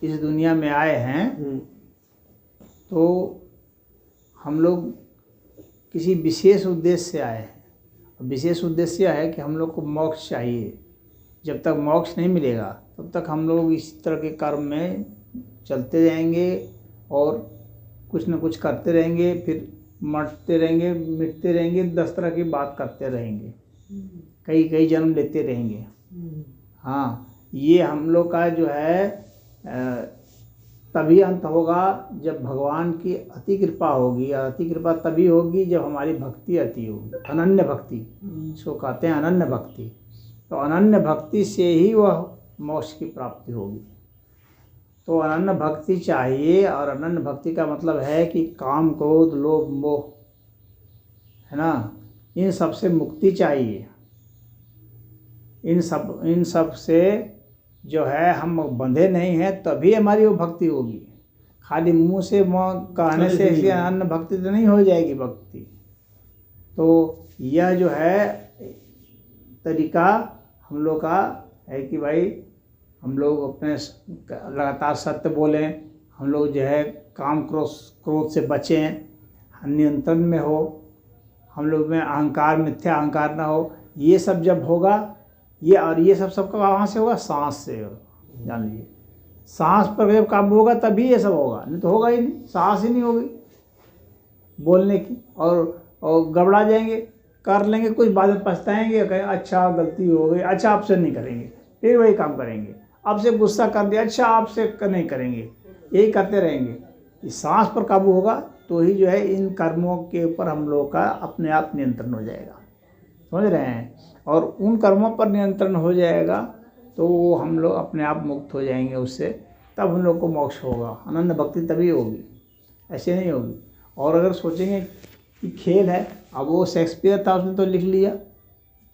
इस दुनिया में आए हैं तो हम लोग किसी विशेष उद्देश्य से आए हैं। विशेष उद्देश्य है कि हम लोग को मोक्ष चाहिए। जब तक मोक्ष नहीं मिलेगा तब तक हम लोग इस तरह के कर्म में चलते रहेंगे और कुछ न कुछ करते रहेंगे, फिर मरते रहेंगे, मिटते रहेंगे, 10 तरह की बात करते रहेंगे, कई कई जन्म लेते रहेंगे। हाँ, ये हम लोग का जो है तभी अंत होगा जब भगवान की अति कृपा होगी। और अति कृपा तभी होगी जब हमारी भक्ति अति होगी, अनन्य भक्ति, इसको कहते हैं अनन्य भक्ति। तो अनन्य भक्ति से ही वह मोक्ष की प्राप्ति होगी। तो अनन्य भक्ति चाहिए, और अनन्य भक्ति का मतलब है कि काम, क्रोध, लोभ, मोह, है ना, इन सब से मुक्ति चाहिए। इन सब से जो है हम बंधे नहीं हैं, तभी हमारी वो भक्ति होगी। खाली मुंह से कहने से इसलिए अनन्य भक्ति तो नहीं हो जाएगी भक्ति। तो यह जो है तरीका हम लोग का है कि भाई हम लोग अपने लगातार सत्य बोलें, हम लोग जो है काम क्रोध से बचें, नियंत्रण में हो, हम लोग में अहंकार, मिथ्या अहंकार ना हो। ये सब जब होगा, ये सब सबका कहाँ से होगा? सांस से। जान लीजिए, सांस पर जब काबू होगा तभी ये सब होगा, नहीं तो होगा ही नहीं। सांस ही नहीं होगी बोलने की, और गड़बड़ा जाएंगे, कर लेंगे कुछ, बाद में पछताएंगे, कहें अच्छा गलती हो गई, अच्छा आपसे नहीं करेंगे, फिर वही काम करेंगे। आपसे गुस्सा कर दिया, अच्छा आपसे नहीं करेंगे, यही करते रहेंगे। इस सांस पर काबू होगा तो ही जो है इन कर्मों के ऊपर हम लोग का अपने आप नियंत्रण हो जाएगा। समझ रहे हैं? और उन कर्मों पर नियंत्रण हो जाएगा तो वो हम लोग अपने आप मुक्त हो जाएंगे उससे, तब हम लोग को मोक्ष होगा। अनन्य भक्ति तभी होगी, ऐसे नहीं होगी। और अगर सोचेंगे कि खेल है, अब वो शेक्सपियर था, उसने तो लिख लिया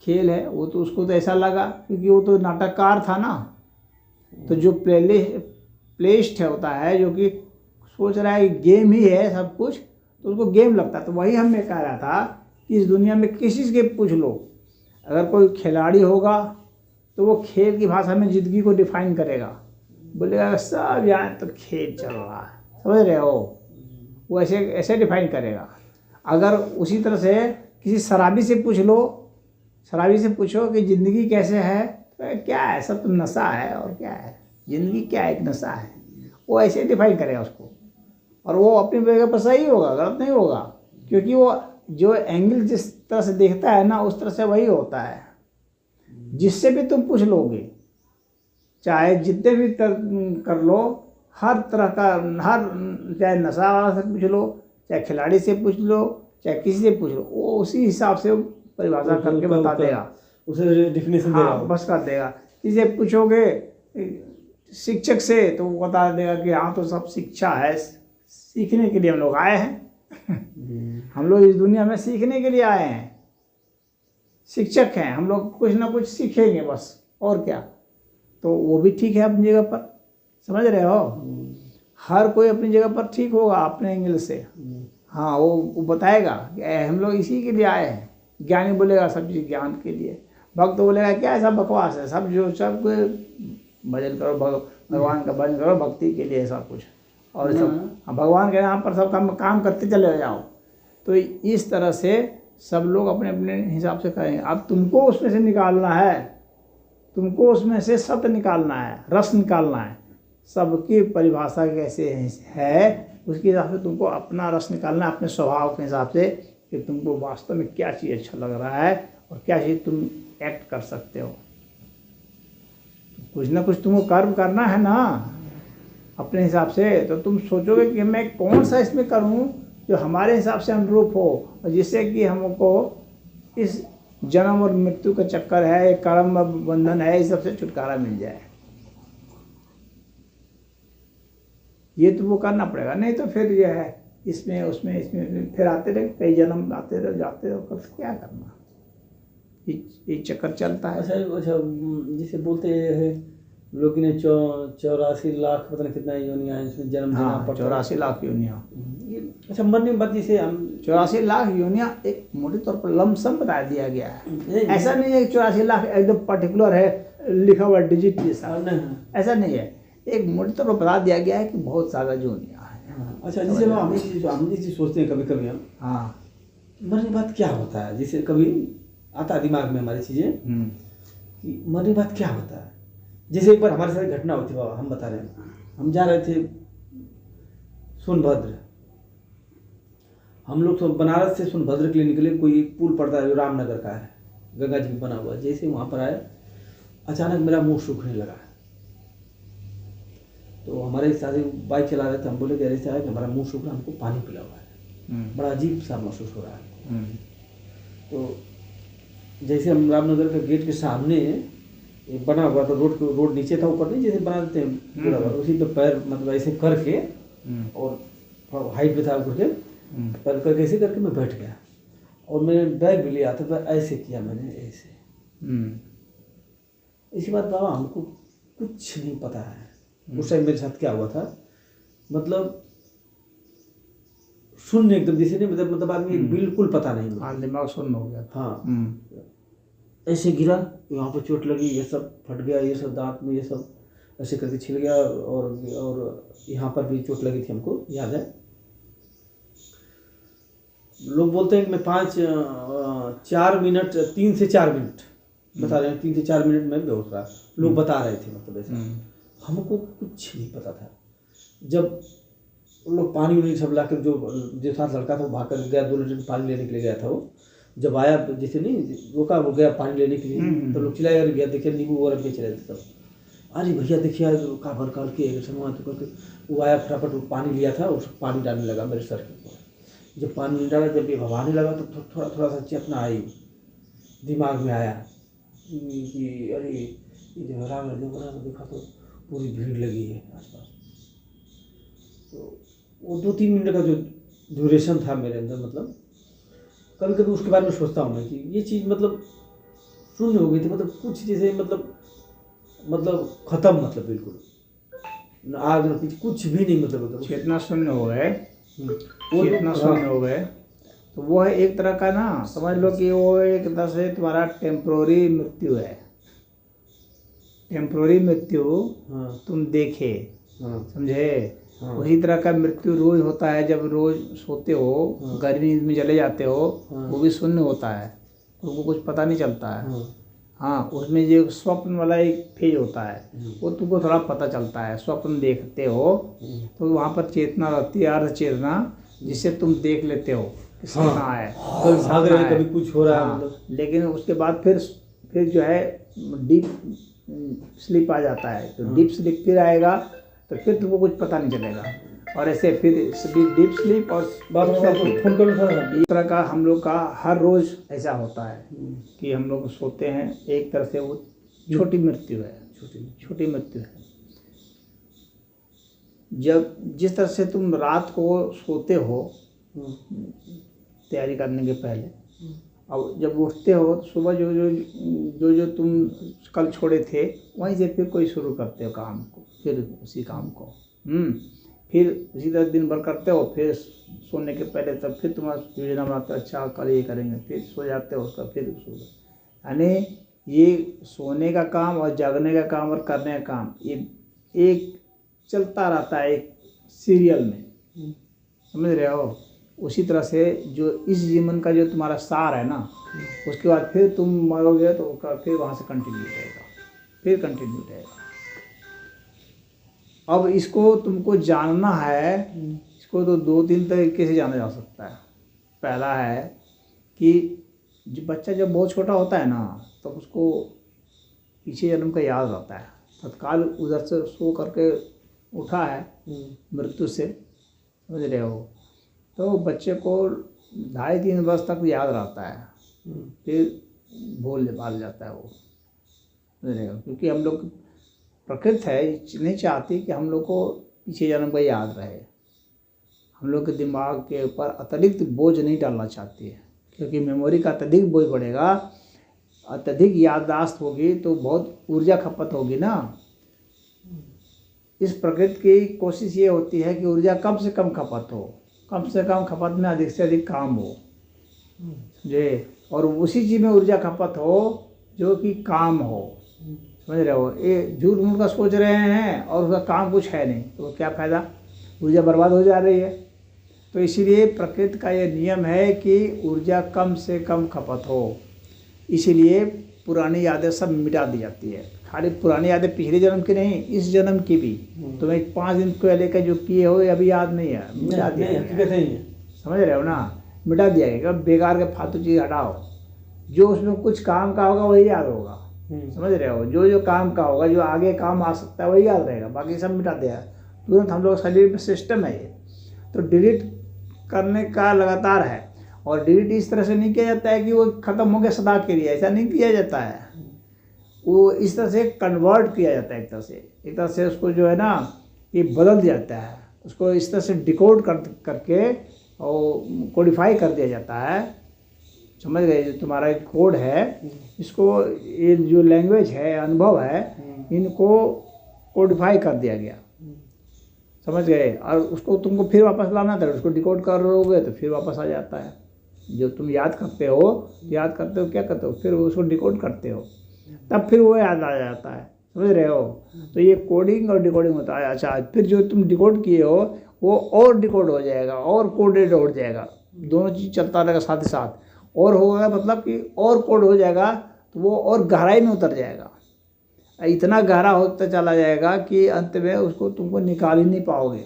खेल है, वो तो उसको तो ऐसा लगा क्योंकि वो तो नाटककार था ना। तो जो प्लेस्ट होता है, जो कि सोच रहा है गेम ही है सब कुछ, तो उसको गेम लगता है। तो वही हमें कह रहा था कि इस दुनिया में किसी से पूछ लो, अगर कोई खिलाड़ी होगा तो वो खेल की भाषा में ज़िंदगी को डिफाइन करेगा, बोलेगा सब यहाँ तो खेल चल रहा है, समझ रहे हो, वो ऐसे डिफाइन करेगा। अगर उसी तरह से किसी शराबी से पूछ लो, शराबी से पूछो कि ज़िंदगी कैसे है, तो क्या है, सब तो नशा है, और क्या है ज़िंदगी, क्या है, एक नशा है, वो ऐसे डिफाइन करेगा उसको। और वो अपनी जगह पर सही होगा, गलत नहीं होगा, क्योंकि वो जो एंगल जिस तरह से देखता है ना, उस तरह से वही होता है। जिससे भी तुम पूछ लोगे, चाहे जितने भी कर लो, हर तरह का, चाहे नशा वाला से पूछ लो, चाहे खिलाड़ी से पूछ लो, चाहे किसी से पूछ लो, वो उसी हिसाब से परिभाषा करके बता देगा, उसे डिफिनेशन देगा, बस कर देगा। किसी से पूछोगे शिक्षक से तो वो बता देगा कि हाँ तो सब शिक्षा है, सीखने के लिए हम लोग आए हैं। हम लोग इस दुनिया में सीखने के लिए आए हैं, शिक्षक हैं हम लोग, कुछ ना कुछ सीखेंगे बस, और क्या। तो वो भी ठीक है अपनी जगह पर, समझ रहे हो, हर कोई अपनी जगह पर ठीक होगा अपने एंगल से। हाँ, वो बताएगा कि हम लोग इसी के लिए आए हैं। ज्ञानी बोलेगा सब चीज़ ज्ञान के लिए, भक्त बोलेगा क्या ऐसा बकवास है, सब जो सब भजन करो, भगवान का भजन करो, भक्ति के लिए सब कुछ, और सब भगवान के नाम पर सब काम करते चले जाओ। तो इस तरह से सब लोग अपने अपने हिसाब से करेंगे। अब तुमको उसमें से निकालना है, तुमको उसमें से सत्य निकालना है, रस निकालना है। सबकी परिभाषा कैसे है उसके हिसाब से तुमको अपना रस निकालना है, अपने स्वभाव के हिसाब से कि तुमको वास्तव में क्या चीज़ अच्छा लग रहा है और क्या चीज़ तुम एक्ट कर सकते हो। कुछ ना कुछ तुमको कर्म करना है ना अपने हिसाब से। तो तुम सोचोगे कि मैं कौन सा इसमें करूं जो हमारे हिसाब से अनुरूप हो, और जिससे कि हमको इस जन्म और मृत्यु का चक्कर है, कर्म बंधन है, इस सब से छुटकारा मिल जाए। ये तुमको करना पड़ेगा, नहीं तो फिर यह है इसमें उसमें फिर आते रहे, कई जन्म आते रहे, जाते रहे, कर क्या करना, ये चक्कर चलता है। अच्छा, जिसे बोलते हैं लोग ने 84 लाख पता नहीं कितना योनियां हैं इसमें जन्म देना पड़ता है। 84 लाख योनियां। अच्छा, मरने के बाद जिसे हम 84 लाख योनियां एक मोटे तौर पर लमसम बता दिया गया है। ऐसा नहीं है कि 84 लाख एकदम पर्टिकुलर है लिखा हुआ डिजिट जैसा, ऐसा नहीं है। एक मोटे तौर पर बता दिया गया है कि बहुत ज़्यादा जोनियाँ हैं। अच्छा, जैसे हम ये चीज़ सोचते हैं कभी कभी हम, हाँ, मरने के बाद क्या होता है, जैसे कभी आता है दिमाग में हमारी चीज़ें कि मरने के बाद क्या होता है। जैसे एक बार हमारे साथ घटना होती है, बाबा हम बता रहे हैं, हम जा रहे थे सोनभद्र, हम लोग तो बनारस से सोनभद्र के लिए निकले, कोई एक पुल पड़ता है जो रामनगर का है, गंगा जी में बना हुआ। जैसे वहाँ पर आए, अचानक मेरा मुंह सूखने लगा। तो हमारे साथी बाइक चला रहे थे, हम बोले कि ऐसे आया कि हमारा मुंह सूख रहा, हमको पानी पिला हुआ है, बड़ा अजीब सा महसूस हो रहा है। तो जैसे हम रामनगर के गेट के सामने एक बना हुआ था, रोड नीचे था, ऊपर नहीं जैसे बना देते हैं पूरा, उसी पे पैर मतलब ऐसे करके और हाइट पे था ऊपर के पैर करके ऐसे करके मैं बैठ गया, और मैंने बैग भी लिया था, तो ऐसे किया मैंने ऐसे। इसके बाद बाबा हमको कुछ नहीं पता है उस टाइम मेरे साथ क्या हुआ था, मतलब शून्य एकदम, जैसे नहीं मतलब आदमी बिल्कुल पता नहीं, हाँ, दिमाग शून्य हो गया था। हाँ, ऐसे गिरा, यहाँ पर चोट लगी, ये सब फट गया, ये सब दांत में ये सब ऐसे करके छिल गया, और यहाँ पर भी चोट लगी थी, हमको याद है। लोग बोलते हैं कि मैं 4 मिनट 3 से 4 मिनट बता रहे हैं, 3 से 4 मिनट में बेहोश रहा, लोग बता रहे थे, मतलब ऐसा हमको कुछ नहीं पता था। जब लोग पानी उनी सब लाकर, जो साथ लड़का था वो भाग कर गया, 2 लीटर पानी लेने के लिए गया था, वो जब आया जैसे नहीं रोका, वो गया पानी लेने के लिए, तो लोग चिल्लाए, गया देखिए नींबू वगैरह बेच रहे थे सब, अरे भैया देखिए का भर काल के सामान तो करके वो आया, फटाफट वो पानी लिया था, उस पानी डालने लगा मेरे सर के ऊपर। जब पानी नहीं डाला, जब ये भवाने लगा, तो थोड़ा थोड़ा सा चेतना आई, दिमाग में आया कि अरे ये जो बना तो देखा तो पूरी भीड़ लगी है आसपास। तो वो 2-3 मिनट का जो ड्यूरेशन था मेरे अंदर, मतलब कभी कभी उसके बारे में सोचता हूँ मैं कि ये चीज़ मतलब शून्य हो गई थी, मतलब कुछ जैसे मतलब खत्म, मतलब बिल्कुल न आग न पीछे, कुछ भी नहीं, मतलब चेतना शून्य हो गए, चेतना शून्य हो गए। तो वो है एक तरह का ना, समझ लो कि वो एक तरह से तुम्हारा टेम्पोररी मृत्यु है, टेम्पोररी मृत्यु। तुम देखे, समझे? वही तरह का मृत्यु रोज होता है, जब रोज सोते हो, गर्मी में चले जाते हो, वो भी शून्य होता है, तुमको कुछ पता नहीं चलता है। हाँ, उसमें जो स्वप्न वाला एक फेज होता है, वो तुमको थोड़ा पता चलता है, स्वप्न देखते हो तो वहाँ पर चेतना रहती है, अर्ध चेतना, जिससे तुम देख लेते हो कि सपना है, कभी भाग रहे हैं, कभी कुछ हो रहा है, लेकिन उसके बाद फिर जो है डीप स्लीप आ जाता है। तो डीप स्लीप फिर आएगा, तो फिर तुमको कुछ पता नहीं चलेगा, और ऐसे फिर डीप स्लीप और फोन कर लो। इस तरह का हम लोग का हर रोज ऐसा होता है कि हम लोग सोते हैं, एक तरह से वो छोटी मृत्यु है, छोटी मृत्यु है। जब जिस तरह से तुम रात को सोते हो तैयारी करने के पहले, अब जब उठते हो तो सुबह जो तुम कल छोड़े थे, वहीं से फिर कोई शुरू करते हो काम को, फिर उसी काम को फिर उसी तरह दिन भर करते हो, फिर सोने के पहले तब फिर तुम्हारा योजना बनाते हो, अच्छा कल ये करेंगे, फिर सो जाते हो, उसका फिर शुरू। यानी ये सोने का काम और जागने का काम और करने का काम, ये एक चलता रहता है एक सीरियल में, समझ रहे हो? उसी तरह से जो इस जीवन का जो तुम्हारा सार है ना, उसके बाद फिर तुम मरोगे तो उसका फिर वहाँ से कंटिन्यू रहेगा, फिर कंटिन्यू रहेगा। अब इसको तुमको जानना है, इसको तो 2-3 तरीके से जाना जा सकता है। पहला है कि जो बच्चा जब बहुत छोटा होता है ना, तो उसको पीछे जन्म का याद रहता है, तत्काल उधर से सो करके उठा है मृत्यु से, समझ रहे हो? तो बच्चे को 2.5-3 वर्ष तक याद रहता है, फिर भूल भाल जाता है वो, समझ रहे हो? क्योंकि हम लोग प्रकृति है नहीं चाहती कि हम लोग को पीछे जन्म का याद रहे, हम लोग के दिमाग के ऊपर अतिरिक्त बोझ नहीं डालना चाहती है, क्योंकि मेमोरी का अत्यधिक बोझ बढ़ेगा, अत्यधिक याददाश्त होगी तो बहुत ऊर्जा खपत होगी ना। इस प्रकृति की कोशिश ये होती है कि ऊर्जा कम से कम खपत हो, कम से कम खपत में अधिक से अधिक काम हो, समझे? और उसी चीज़ में ऊर्जा खपत हो जो कि काम हो, समझ रहे हो, ये झूठ मूठ का सोच रहे हैं और उसका काम कुछ है नहीं, तो क्या फ़ायदा, ऊर्जा बर्बाद हो जा रही है। तो इसीलिए प्रकृति का ये नियम है कि ऊर्जा कम से कम खपत हो, इसीलिए पुरानी यादें सब मिटा दी जाती है। खाली पुरानी यादें पिछले जन्म की नहीं, इस जन्म की भी तुम्हें 5 दिन को लेकर जो किए हो ये अभी याद नहीं है, मिटा दिया है। समझ रहे हो ना, मिटा दिया गया। बेकार के फालतू चीज़ हटाओ, जो उसमें कुछ काम का होगा वही याद होगा। समझ रहे हो, जो जो काम का होगा, जो आगे काम आ सकता है वही याद रहेगा, बाकी सब मिटा दिया तुरंत। हम लोग शरीर में सिस्टम है ये, तो डिलीट करने का लगातार है। और डिलीट इस तरह से नहीं किया जाता है कि वो ख़त्म हो गया सदा के लिए, ऐसा नहीं किया जाता है। वो इस तरह से कन्वर्ट किया जाता है, एक तरह से उसको जो है ना ये बदल दिया जाता है, उसको इस तरह से डिकोड करके और कोडिफाई कर दिया जाता है। समझ गए, जो तुम्हारा एक कोड है, इसको ये जो लैंग्वेज है, अनुभव है, इनको कोडिफाई कर दिया गया। समझ गए, और उसको तुमको फिर वापस लाना था, उसको डिकोड करोगे तो फिर वापस आ जाता है। जो तुम याद करते हो क्या करते हो, फिर उसको डिकोड करते हो, तब फिर वो याद आ जाता है। समझ रहे हो, तो ये कोडिंग और डिकोडिंग होता है। अच्छा, फिर जो तुम डिकोड किए हो वो और डिकोड हो जाएगा और कोडेड हो जाएगा, दोनों चीज़ चलता रहेगा साथ ही साथ। और होगा मतलब कि और कोड हो जाएगा, तो वो और गहराई में उतर जाएगा, इतना गहरा होता चला जाएगा कि अंत में उसको तुमको निकाल ही नहीं पाओगे।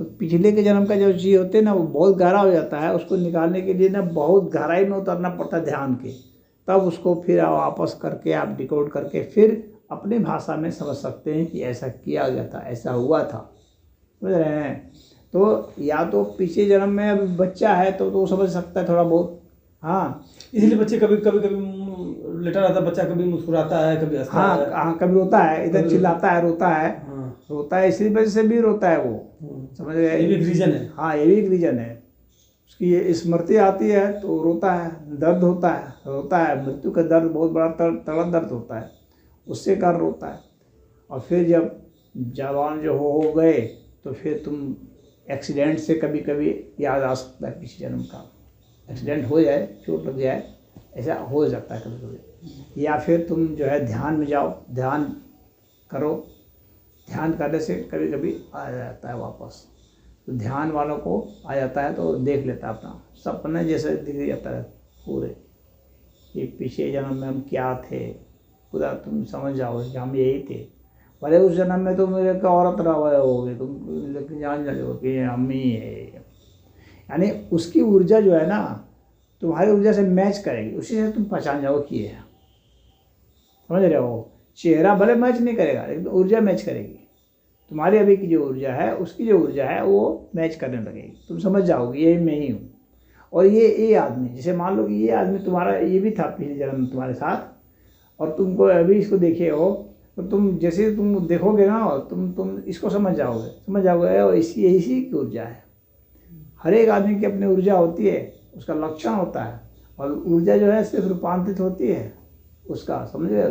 तो पिछले के जन्म का जो चीज़ होते हैं ना, वो बहुत गहरा हो जाता है, उसको निकालने के लिए ना बहुत गहराई में उतरना पड़ता है ध्यान के, तब उसको फिर वापस करके आप डिकोड करके फिर अपनी भाषा में समझ सकते हैं कि ऐसा किया गया था, ऐसा हुआ था। समझ रहे हैं, तो या तो पिछले जन्म में अभी बच्चा है तो वो समझ सकता है थोड़ा बहुत। हाँ, इसलिए बच्चे कभी लेटा रहता है, बच्चा कभी मुस्कुराता है, कभी हंसता है। हाँ, कभी रोता है, इधर चिल्लाता है, रोता है, इसी वजह से भी रोता है वो। समझ गए, ये भी एक रीजन है। हाँ, ये भी एक रीजन है। उसकी ये स्मृति आती है तो रोता है, दर्द होता है, रोता है, मृत्यु का दर्द बहुत बड़ा तड़प दर्द होता है, उससे कारण रोता है। और फिर जब जवान जो हो गए तो फिर तुम एक्सीडेंट से कभी कभी याद आ सकता है किसी जन्म का, एक्सीडेंट हो जाए, चोट लग जाए, ऐसा हो जाता है कभी कभी। या फिर तुम जो है ध्यान में जाओ, ध्यान करो, ध्यान करने से कभी कभी आ जाता है वापस। तो ध्यान वालों को आ जाता है तो देख लेता है अपना सपने जैसे दिख जाता है पूरे, कि पिछले जन्म में हम क्या थे, पूरा तुम समझ जाओगे कि हम यही थे। भले उस जन्म में तुम एक औरत रहे होगे, तुम लेकिन जान जाओगे कि हम ही है। यानी उसकी ऊर्जा जो है ना तुम्हारी ऊर्जा से मैच करेगी, उसी से तुम पहचान जाओ कि ये है। समझ रहे हो, चेहरा भले मैच नहीं करेगा लेकिन ऊर्जा मैच करेगी। तुम्हारी अभी की जो ऊर्जा है, उसकी जो ऊर्जा है वो मैच करने लगेगी, तुम समझ जाओगे ये मैं ही हूँ। और ये आदमी, जैसे मान लो कि ये आदमी तुम्हारा, ये भी था पिछले जन्म में तुम्हारे साथ, और तुमको अभी इसको देखे हो, तो तुम जैसे तुम देखोगे ना, तुम इसको समझ जाओगे और इसी की ऊर्जा है। हर एक आदमी की अपनी ऊर्जा होती है, उसका लक्षण होता है, और ऊर्जा जो है सिर्फ रूपांतरित होती है उसका। समझे,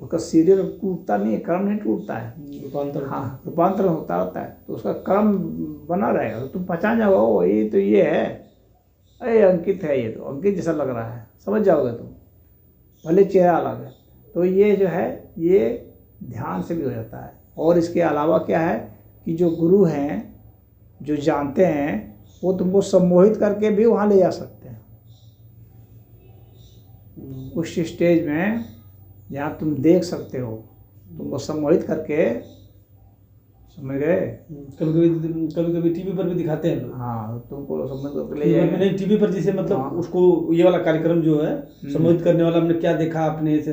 उसका सीरियल टूटता नहीं है, क्रम नहीं टूटता है, रूपांतरण होता है, तो उसका क्रम बना रहेगा। तो तुम पहचान जाओगे ये तो ये है, अरे अंकित है, ये तो अंकित जैसा लग रहा है, समझ जाओगे तुम, भले चेहरा अलग है। तो ये जो है ये ध्यान से भी हो जाता है। और इसके अलावा क्या है कि जो गुरु हैं, जो जानते हैं, वो तुमको सम्मोहित करके भी वहाँ ले जा सकते हैं, उस स्टेज में जहाँ तुम देख सकते हो, तुमको सम्मोहित करके। समझ गए, कभी टीवी पर भी दिखाते हैं लोग। हाँ, तुमको सम्मोहित करके ले जाएंगे। नहीं, टीवी पर जैसे मतलब हाँ। उसको ये वाला कार्यक्रम जो है सम्मोहित करने वाला, हमने क्या देखा आपने, इस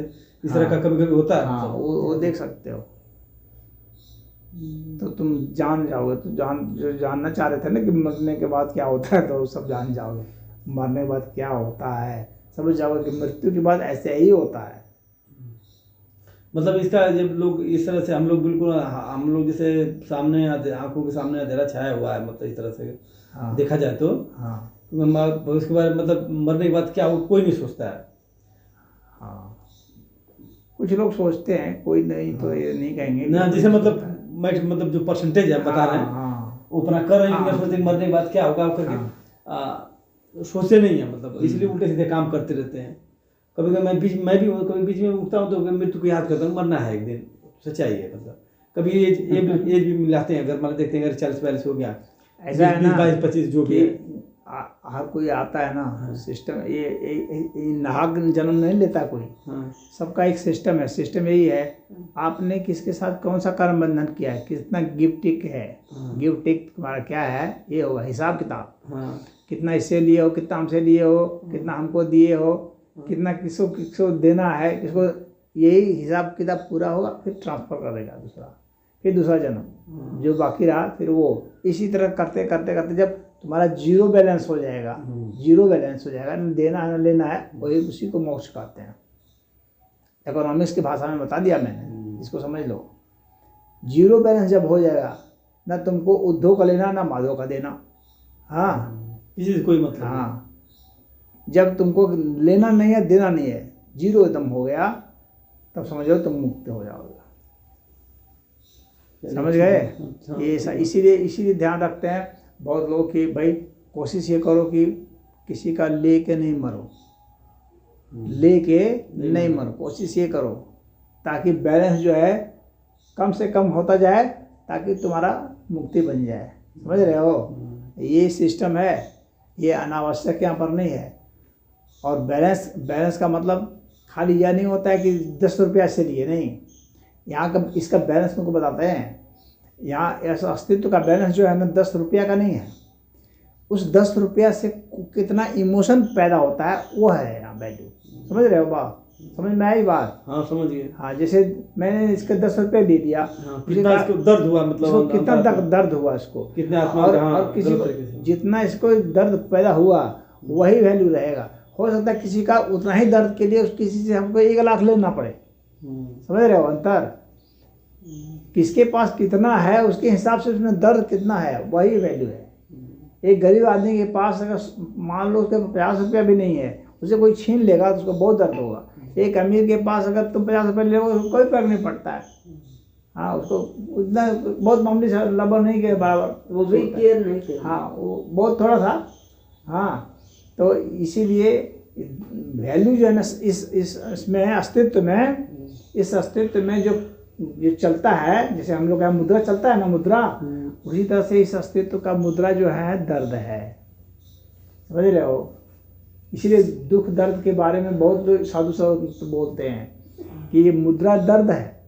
तरह का कभी कभी होता है। हाँ, वो देख सकते हो, तो तुम जान जाओगे। तो जो जानना चाह रहे थे ना कि मरने के बाद क्या होता है, तो सब जान जाओगे, मरने के बाद क्या होता है, समझ जाओगे कि मृत्यु के बाद ऐसे ही होता है। मतलब इसका जब लोग इस तरह से, हम लोग जैसे सामने आंखों के सामने अंधेरा छाया हुआ है, मतलब इस तरह से हाँ। देखा जाए तो हाँ, उसके बाद मतलब मरने के बाद क्या हो, कोई नहीं सोचता है। हाँ, कुछ लोग सोचते हैं, कोई नहीं तो ये नहीं कहेंगे ना, जैसे मतलब जो परसेंटेज है बता रहे हैं, वो अपना कर रहे हैं, सोचते मरने के बाद क्या होगा करके सोचते नहीं है, मतलब इसलिए उल्टे सीधे काम करते रहते हैं। कभी कभी मैं भी कभी बीच में उठता हूँ तो मृत्यु को याद करता हूँ, मरना है एक दिन, सच्चाई है। मतलब कभी एज भी मिलाते हैं, अगर मतलब देखते हैं अगर 40-42 हो गया, ऐसा है ना 22-25 जो भी है। हर कोई आता है ना सिस्टम, ये नाहक जन्म नहीं लेता कोई। हाँ सबका एक सिस्टम है। सिस्टम यही है, आपने किसके साथ कौन सा कर्म बंधन किया है, कितना गिफ्ट टिक है, गिफ्ट टिक तुम्हारा क्या है, ये होगा हिसाब किताब। हाँ कितना इससे लिए हो, कितना हमसे लिए हो, कितना हमको दिए हो, कितना किसको किसको देना है, किसको, यही हिसाब किताब पूरा होगा, फिर ट्रांसफ़र करेगा दूसरा, फिर दूसरा जन्म जो बाकी रहा, फिर वो इसी तरह करते करते करते जब तुम्हारा जीरो बैलेंस हो जाएगा, जीरो बैलेंस हो जाएगा, न देना है न लेना है, वही उसी को मोक्ष कहते हैं। इकोनॉमिक्स की भाषा में बता दिया मैंने, इसको समझ लो। जीरो बैलेंस जब हो जाएगा, ना तुमको उद्धव का लेना ना माधव का देना। हाँ किसी से कोई मतलब हाँ, जब तुमको लेना नहीं है देना नहीं है, जीरो एकदम हो गया, तब समझ लो तुम मुक्त हो जाओगे। समझ गए? ये इसीलिए ध्यान रखते हैं बहुत लोग कि भाई कोशिश ये करो कि किसी का लेके नहीं मरो, लेके नहीं मरो, कोशिश ये करो ताकि बैलेंस जो है कम से कम होता जाए, ताकि तुम्हारा मुक्ति बन जाए। समझ रहे हो? ये सिस्टम है, ये अनावश्यक यहाँ पर नहीं है। और बैलेंस का मतलब खाली यह नहीं होता है कि 10 रुपया से लिए, नहीं। यहाँ का इसका बैलेंस तुमको बताते हैं। यहाँ ऐसा अस्तित्व का बैलेंस जो है ना 10 रुपया का नहीं है, उस 10 रुपया से कितना इमोशन पैदा होता है वो है यहाँ वैल्यू। समझ रहे हो बात? समझ में आई बात? हाँ समझ गए। हाँ, जैसे मैंने इसके 10 रुपये दे दिया, कितना इसको दर्द हुआ, मतलब कितना दर्द हुआ इसको, कितने आत्मा और किसी को जितना इसको दर्द पैदा हुआ वही वैल्यू रहेगा। हो सकता है किसी का उतना ही दर्द के लिए किसी से हमको 1 लाख लेना पड़े। समझ रहे हो अंतर? किसके पास कितना है उसके हिसाब से उसमें दर्द कितना है, वही वैल्यू है। एक गरीब आदमी के पास अगर मान लो उसके 50 रुपया भी नहीं है, उसे कोई छीन लेगा तो उसको बहुत दर्द होगा। एक अमीर के पास अगर तुम 50 रुपये ले उसको कोई फर्क नहीं पड़ता है। हाँ, उसको उतना बहुत मामूली सा लबर नहीं के बराबर, वो भी केयर नहीं किया। हाँ, वो बहुत थोड़ा सा। हाँ, तो इसीलिए वैल्यू जो है ना इसमें अस्तित्व में, इस अस्तित्व में जो चलता है, जैसे हम लोग का मुद्रा चलता है ना, मुद्रा, उसी तरह से इस अस्तित्व का मुद्रा जो है दर्द है। समझ रहे हो? इसीलिए दुख दर्द के बारे में बहुत लोग साधु संत बोलते हैं कि ये मुद्रा दर्द है,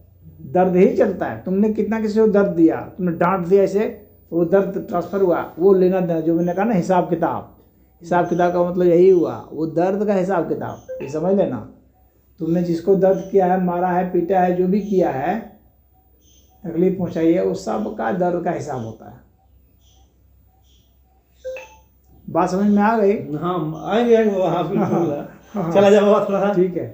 दर्द ही चलता है। तुमने कितना किसी को दर्द दिया, तुमने डांट दिया ऐसे, वो दर्द ट्रांसफर हुआ, वो लेना देना जो मैंने कहा ना, हिसाब किताब का मतलब यही हुआ, वो दर्द का हिसाब किताब, ये समझ लेना। तुमने जिसको दर्द किया है, मारा है, पीटा है, जो भी किया है, तकलीफ पहुंचाई है, उस सब का दर्द का हिसाब होता है। बात समझ में आ गई? हाँ आएंगे वो। हाँ बिल्कुल। चला जाओ थोड़ा सा। ठीक है।